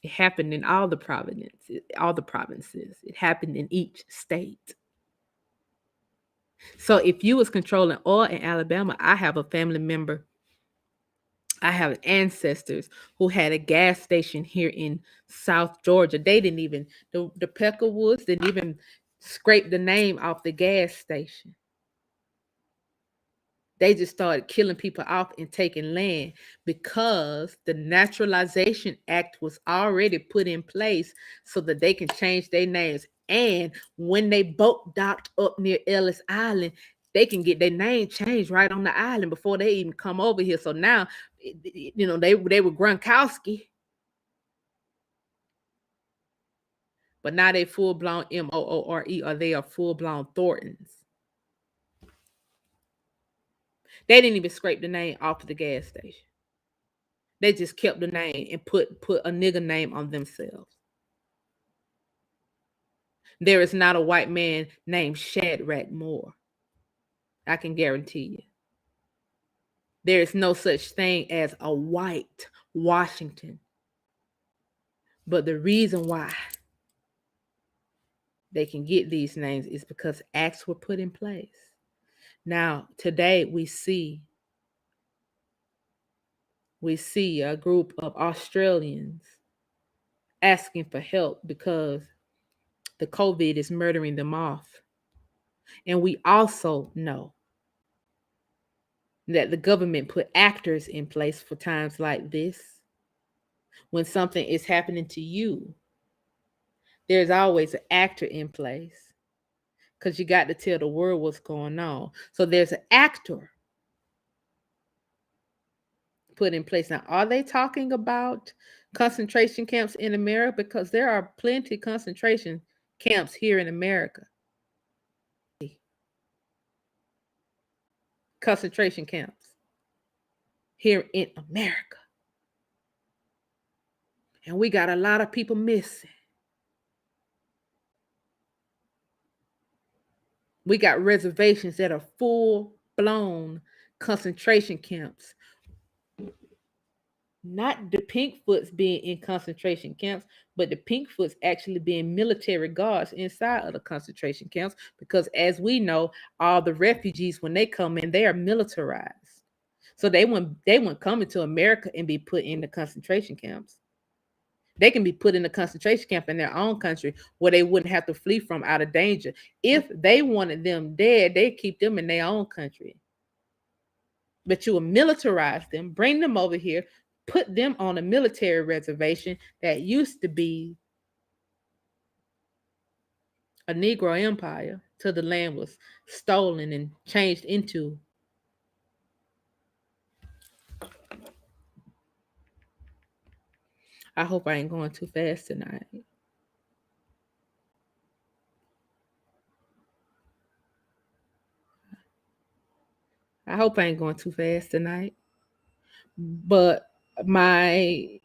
Speaker 1: It happened in all the provinces. It happened in each state. So if you was controlling oil in Alabama, I have a family member, I have ancestors who had a gas station here in South Georgia. They didn't even, the Peckerwoods didn't even scrape the name off the gas station. They just started killing people off and taking land because the Naturalization Act was already put in place so that they can change their names. And when they boat docked up near Ellis Island, they can get their name changed right on the island before they even come over here. So now, you know, they were Gronkowski, but now they full-blown Moore, or they are full-blown Thorntons. They didn't even scrape the name off of the gas station. They just kept the name and put a nigger name on themselves. There is not a white man named Shadrach Moore. I can guarantee you. There is no such thing as a white Washington. But the reason why they can get these names is because acts were put in place. Now, today we see a group of Australians asking for help because the COVID is murdering them off. And we also know that the government put actors in place for times like this. When something is happening to you, there's always an actor in place because you got to tell the world what's going on. So there's an actor put in place. Now, are they talking about concentration camps in America? Because there are plenty of concentration camps here in America. Concentration camps. here in America. And we got a lot of people missing. We got reservations that are full blown concentration camps. Not the Pinkfoots being in concentration camps, but the Pinkfoots actually being military guards inside of the concentration camps. Because as we know, all the refugees, when they come in, they are militarized. So they wouldn't come into America and be put in the concentration camps. They can be put in a concentration camp in their own country where they wouldn't have to flee from out of danger. If they wanted them dead, they keep them in their own country. But you will militarize them, bring them over here, put them on a military reservation that used to be a Negro empire till the land was stolen and changed into. I hope I ain't going too fast tonight. I hope I ain't going too fast tonight. But my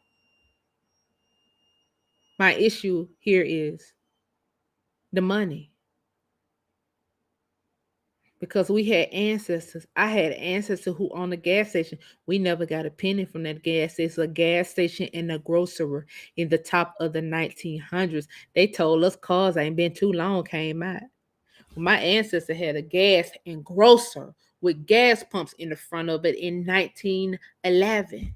Speaker 1: my issue here is the money. Because we had ancestors. I had ancestors who owned a gas station. We never got a penny from that gas station. It's a gas station and a grocery in the top of the 1900s. They told us cars ain't been too long came out. My ancestor had a gas and grocer with gas pumps in the front of it in 1911.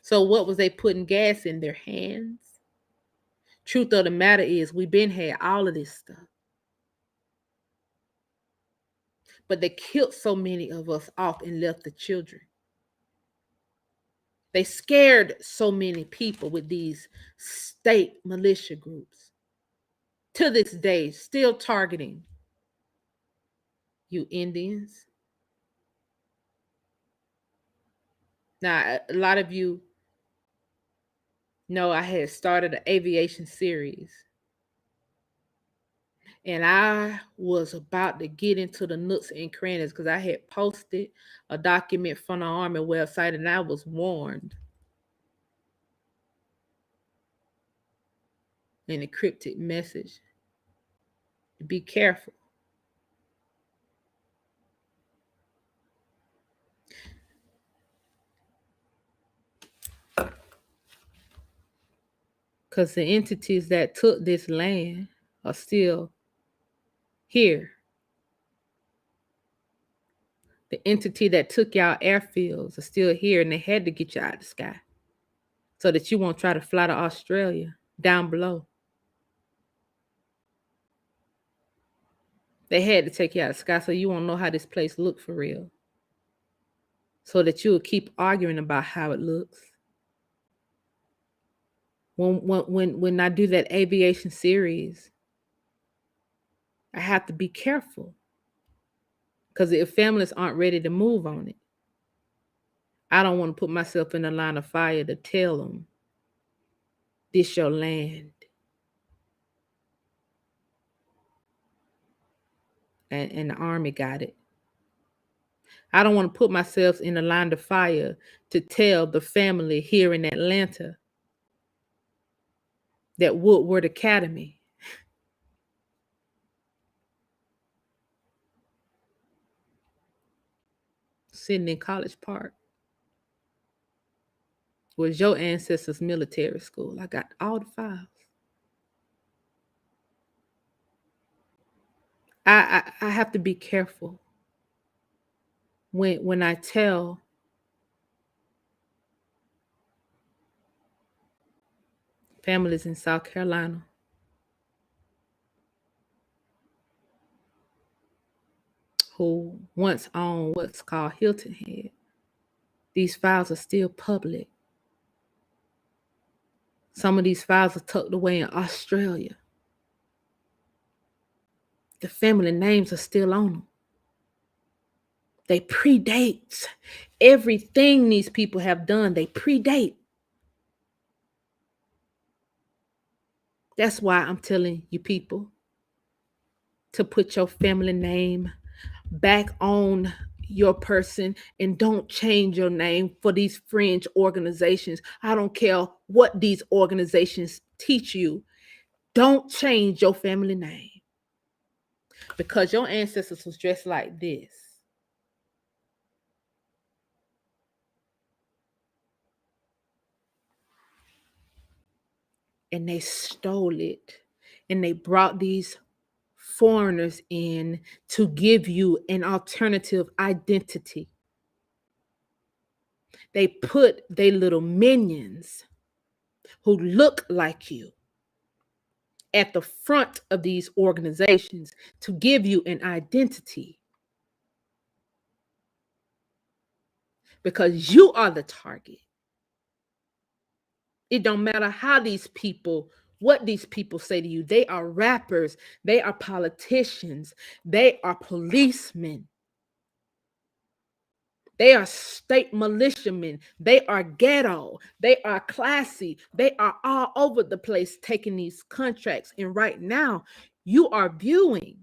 Speaker 1: So what was they putting gas in their hands? Truth of the matter is we been had all of this stuff. But they killed so many of us off and left the children. They scared so many people with these state militia groups. To this day, still targeting you Indians. Now, a lot of you know I had started an aviation series. And I was about to get into the nooks and crannies because I had posted a document from the Army website and I was warned in a cryptic message to be careful. Because the entities that took this land are still here. The entity that took y'all airfields are still here and they had to get you out of the sky so that you won't try to fly to Australia down below. They had to take you out of the sky so you won't know how this place looks for real. So that you'll keep arguing about how it looks. When I do that aviation series, I have to be careful. Because if families aren't ready to move on it, I don't want to put myself in the line of fire to tell them, this your land. And the Army got it. I don't want to put myself in the line of fire to tell the family here in Atlanta that Woodward Academy sitting in College Park was your ancestors' military school. I got all the files. I have to be careful when I tell families in South Carolina who once owned what's called Hilton Head. These files are still public. Some of these files are tucked away in Australia. The family names are still on them. They predate everything these people have done. They predate. That's why I'm telling you people to put your family name back on your person and don't change your name for these fringe organizations. I don't care what these organizations teach you. Don't change your family name because your ancestors was dressed like this. And they stole it. And they brought these foreigners in to give you an alternative identity. They put their little minions who look like you at the front of these organizations to give you an identity because you are the target. It don't matter how these people, what these people say to you. They are rappers, they are politicians, they are policemen, they are state militiamen, they are ghetto, they are classy, they are all over the place taking these contracts. And right now, you are viewing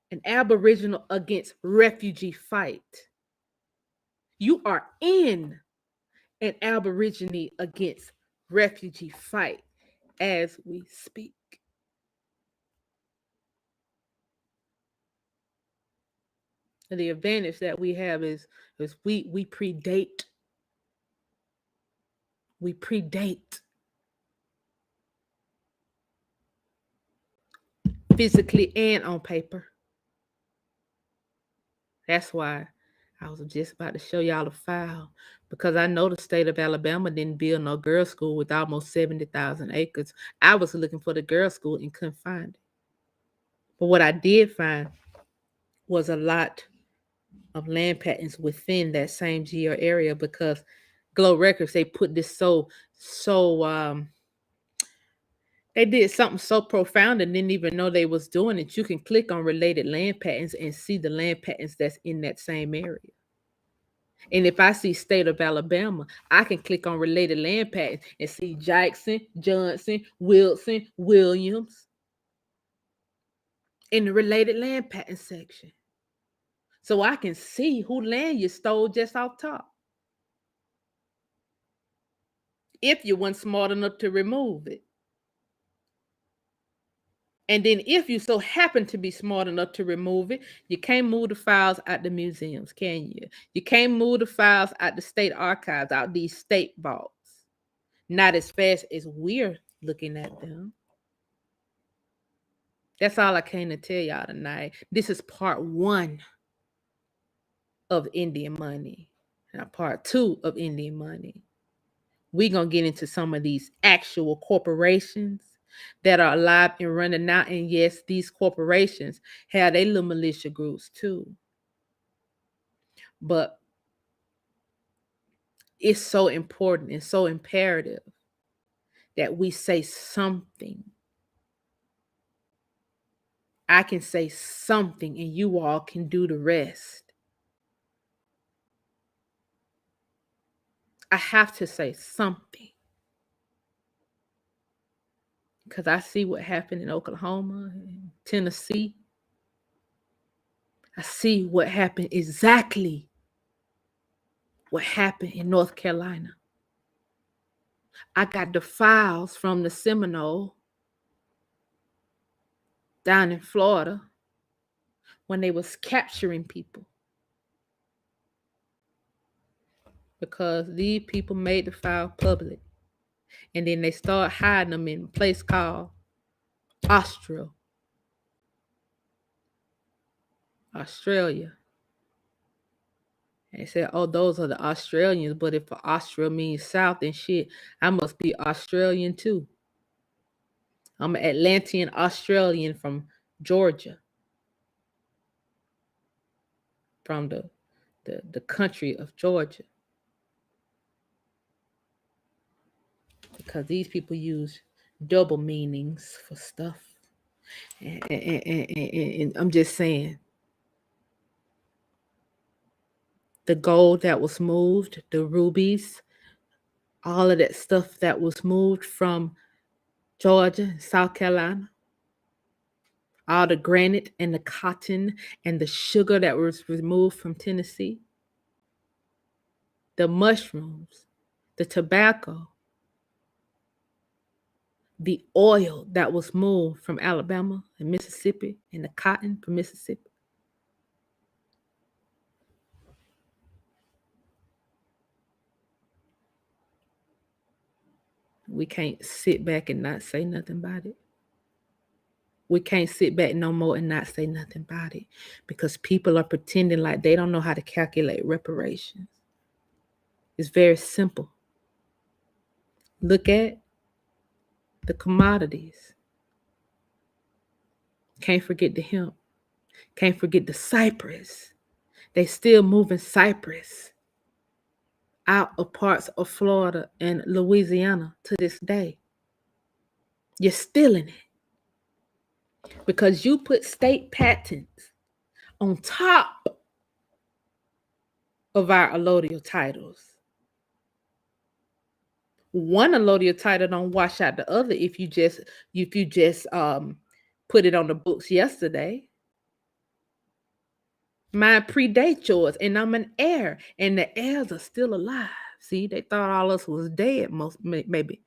Speaker 1: an Aboriginal against refugee fight. You are in an Aborigine against refugee fight as we speak. And the advantage that we have is we predate. We predate physically and on paper. That's why I was just about to show y'all a file because I know the state of Alabama didn't build no girls' school with almost 70,000 acres. I was looking for the girls' school and couldn't find it. But what I did find was a lot of land patents within that same geo area because Glow Records, they put this they did something so profound and didn't even know they was doing it. You can click on related land patents and see the land patents that's in that same area. And if I see state of Alabama, I can click on related land patents and see Jackson, Johnson, Wilson, Williams in the related land patent section. So I can see who land you stole just off top. If you weren't smart enough to remove it. And then if you so happen to be smart enough to remove it, you can't move the files out the museums, can you? You can't move the files out the state archives, out these state vaults. Not as fast as we're looking at them. That's all I came to tell y'all tonight. This is part 1 of Indian money. Now part 2 of Indian money. We're going to get into some of these actual corporations that are alive and running now. And yes, these corporations have their little militia groups too. But it's so important and so imperative that we say something. I can say something and you all can do the rest. I have to say something. Because I see what happened in Oklahoma and Tennessee. I see what happened exactly what happened in North Carolina. I got the files from the Seminole down in Florida when they was capturing people. Because these people made the file public. And then they started hiding them in a place called Australia. And they said, oh, those are the Australians. But if Austria means south and shit, I must be Australian too. I'm an Atlantean Australian from Georgia. From the country of Georgia. Because these people use double meanings for stuff. And I'm just saying, the gold that was moved, the rubies, all of that stuff that was moved from Georgia, South Carolina, all the granite and the cotton and the sugar that was removed from Tennessee, the mushrooms, the tobacco, the oil that was moved from Alabama and Mississippi, and the cotton from Mississippi. We can't sit back and not say nothing about it. We can't sit back no more and not say nothing about it because people are pretending like they don't know how to calculate reparations. It's very simple. Look at the commodities. Can't forget the hemp. Can't forget the cypress. They still moving cypress out of parts of Florida and Louisiana to this day. You're stealing it because you put state patents on top of our allodial titles. One allodial title don't wash out the other if you just put it on the books yesterday. Mine predate yours, and I'm an heir, and the heirs are still alive. See, they thought all us was dead. Maybe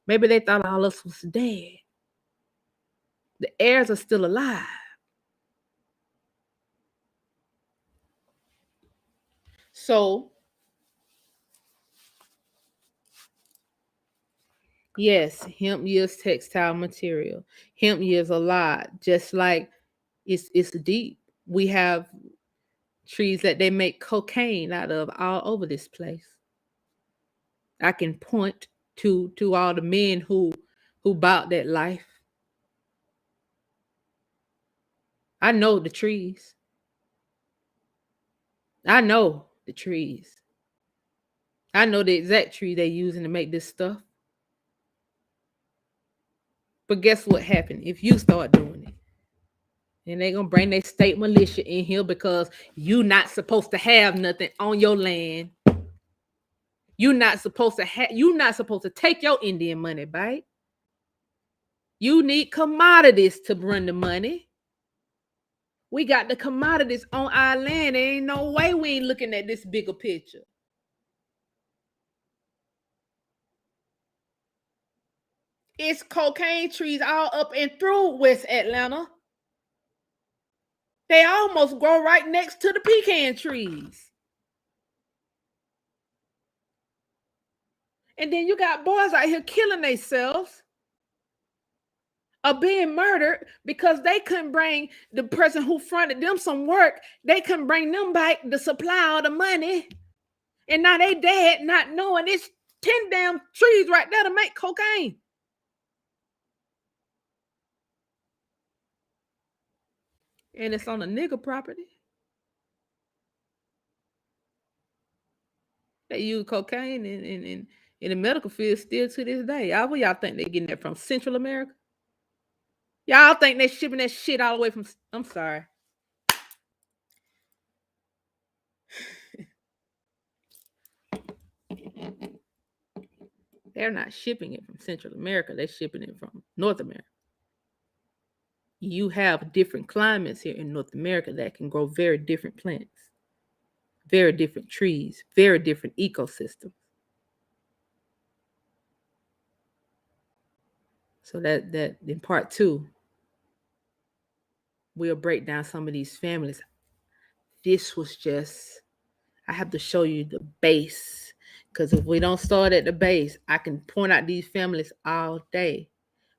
Speaker 1: they thought all us was dead. The heirs are still alive. So, yes, hemp yields textile material. Hemp yields a lot, just like it's deep. We have trees that they make cocaine out of all over this place. I can point to all the men who bought that life. I know the trees. I know the trees. I know the exact tree they're using to make this stuff. But guess what happened if you start doing it? And they're gonna bring their state militia in here because you not supposed to have nothing on your land. You're not supposed to take your Indian money, right? You need commodities to run the money. We got the commodities on our land. There ain't no way we ain't looking at this bigger picture. It's cocaine trees all up and through West Atlanta. They almost grow right next to the pecan trees. And then you got boys out here killing themselves or being murdered because they couldn't bring the person who fronted them some work. They couldn't bring them back the supply of the money. And now they dead not knowing it's 10 damn trees right there to make cocaine. And it's on a nigger property. They use cocaine in the medical field still to this day. Where y'all think they getting that from? Central America? Y'all think they shipping that shit all the way from? I'm sorry. They're not shipping it from Central America. They're shipping it from North America. You have different climates here in North America that can grow very different plants, very different trees, very different ecosystems. So that in part 2, we'll break down some of these families. This was just, I have to show you the base, because if we don't start at the base, I can point out these families all day,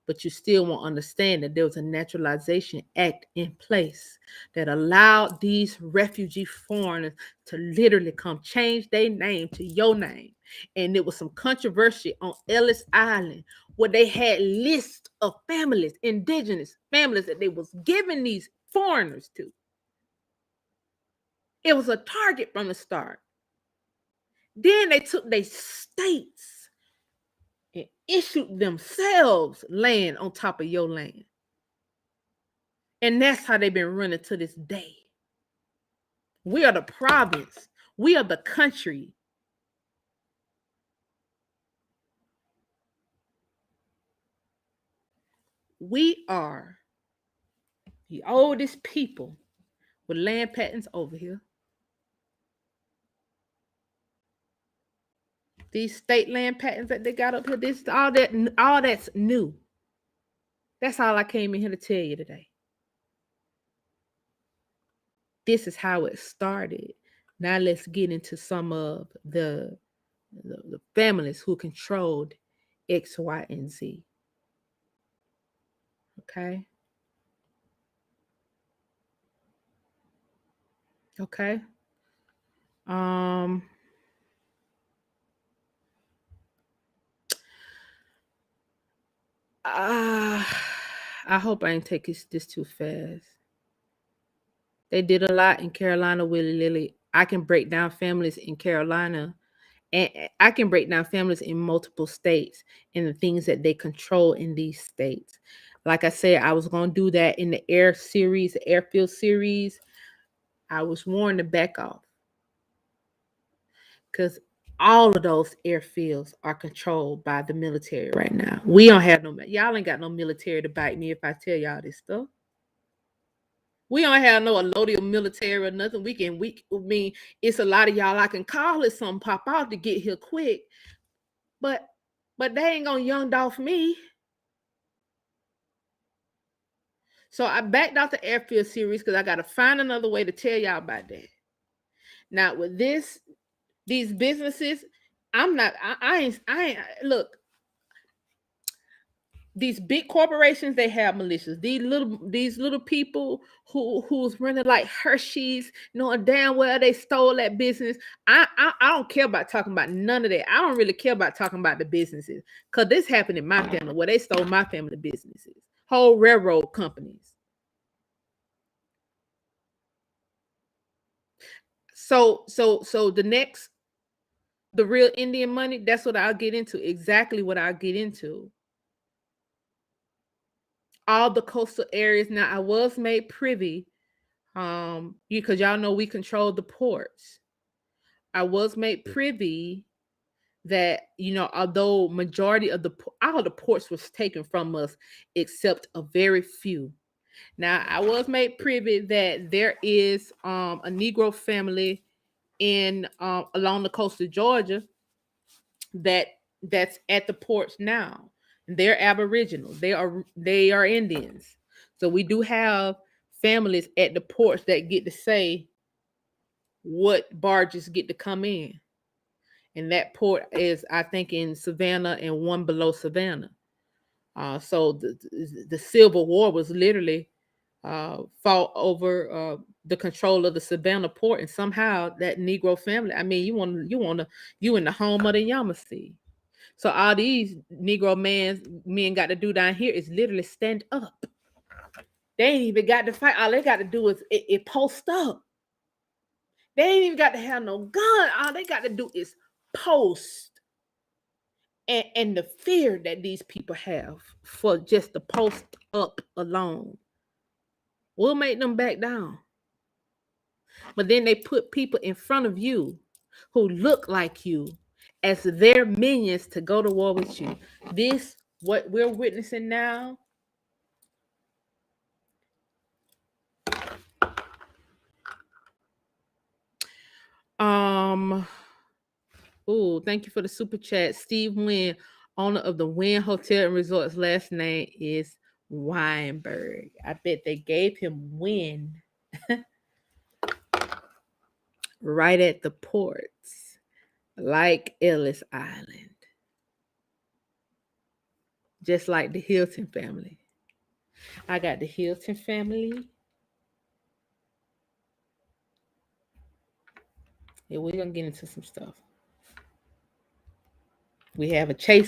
Speaker 1: but you still won't understand that there was a naturalization act in place that allowed these refugee foreigners to literally come change their name to your name. And there was some controversy on Ellis Island where they had lists of families, indigenous families, that they was giving these foreigners to. It was a target from the start. Then they took their states and issued themselves land on top of your land. And that's how they've been running to this day. We are the province. We are the country. We are The oldest people with land patents over here. These state land patents that they got up here, this all that's new. That's all I came in here to tell you today. This is how it started. Now let's get into some of the families who controlled X, Y, and Z. Okay. Okay. Um uh, I hope I ain't take this too fast. They did a lot in Carolina, willy nilly. I can break down families in Carolina, and I can break down families in multiple states and the things that they control in these states. Like I said, I was going to do that in the airfield series. I was warned to back off because all of those airfields are controlled by the military right now. We don't have y'all ain't got no military to bite me if I tell y'all this stuff. We don't have no allodial military or nothing. I mean, it's a lot of y'all I can call it something pop out to get here quick. But they ain't gonna young off me. So I backed out the airfield series because I gotta find another way to tell y'all about that. Now with these businesses, I ain't look, these big corporations, they have militias. These little people who's running like Hershey's, knowing damn well they stole that business. I don't care about talking about none of that. I don't really care about talking about the businesses because this happened in my family where they stole my family businesses, whole railroad companies. So the real Indian money, that's what I'll get into. Exactly what I'll get into. All the coastal areas. Now I was made privy, because y'all know we control the ports. I was made privy that, although majority of all the ports was taken from us except a very few. Now I was made privy that there is a Negro family in along the coast of Georgia that's at the ports now. They're Aboriginal. They are Indians. So we do have families at the ports that get to say what barges get to come in. And that port is, I think, in Savannah and one below Savannah. So the Civil War was literally fought over the control of the Savannah port, and somehow that Negro family. I mean, you in the home of the Yamasee. So all these Negro men got to do down here is literally stand up. They ain't even got to fight. All they got to do is it post up. They ain't even got to have no gun. All they got to do is post. And the fear that these people have for just the post up alone will make them back down. But then they put people in front of you who look like you as their minions to go to war with you. This, what we're witnessing now, thank you for the super chat. Steve Wynn, owner of the Wynn Hotel and Resorts. Last name is Weinberg. I bet they gave him Wynn right at the ports, like Ellis Island, just like the Hilton family. I got the Hilton family. Yeah, we're gonna get into some stuff. We have a Chase